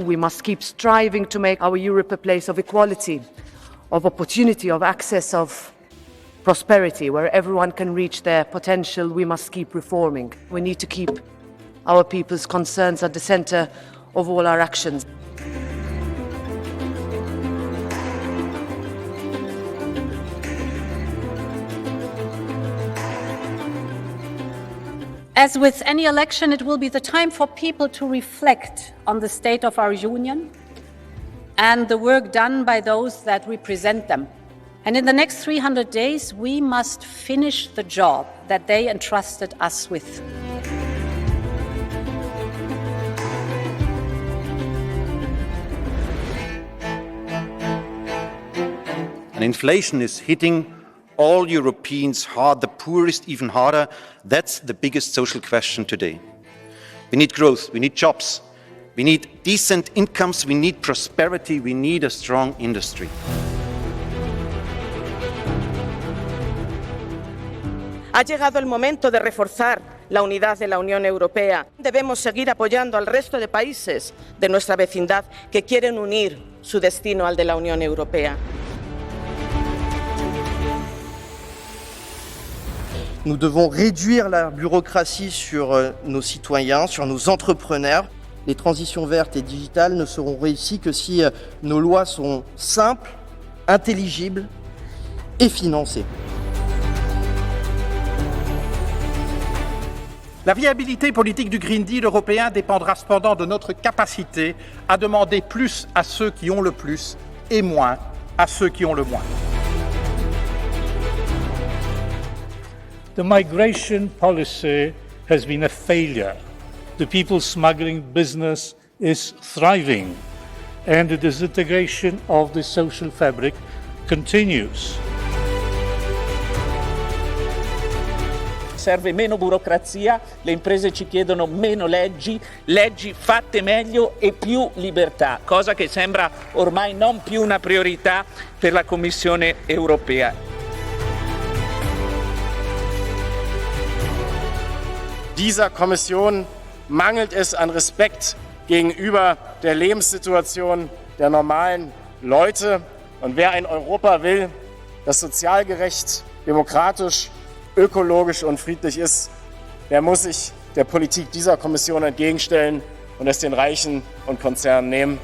We must keep striving to make our Europe a place of equality, of opportunity, of access, of prosperity, where everyone can reach their potential. We must keep reforming. We need to keep our people's concerns at the centre of all our actions. As with any election, it will be the time for people to reflect on the state of our union and the work done by those that represent them. And in the next 300 days, we must finish the job that they entrusted us with. And inflation is hitting all Europeans hard, the poorest even harder. That's the biggest social question today. We need growth, we need jobs, we need decent incomes, we need prosperity, we need a strong industry. Ha llegado el momento de reforzar la unidad de la Unión Europea. Debemos seguir apoyando al resto de países de nuestra vecindad que quieren unir su destino al de la Unión Europea. Nous devons réduire la bureaucratie sur nos citoyens, sur nos entrepreneurs. Les transitions vertes et digitales ne seront réussies que si nos lois sont simples, intelligibles et financées. La viabilité politique du Green Deal européen dépendra cependant de notre capacité à demander plus à ceux qui ont le plus et moins à ceux qui ont le moins. The migration policy has been a failure. The people smuggling business is thriving, and the disintegration of the social fabric continues. Serve meno burocrazia, le imprese ci chiedono meno leggi, leggi fatte meglio e più libertà, cosa che sembra ormai non più una priorità per la Commissione europea. Dieser Kommission mangelt es an Respekt gegenüber der Lebenssituation der normalen Leute. Und wer ein Europa will, das sozial gerecht, demokratisch, ökologisch und friedlich ist, der muss sich der Politik dieser Kommission entgegenstellen und es den Reichen und Konzernen nehmen.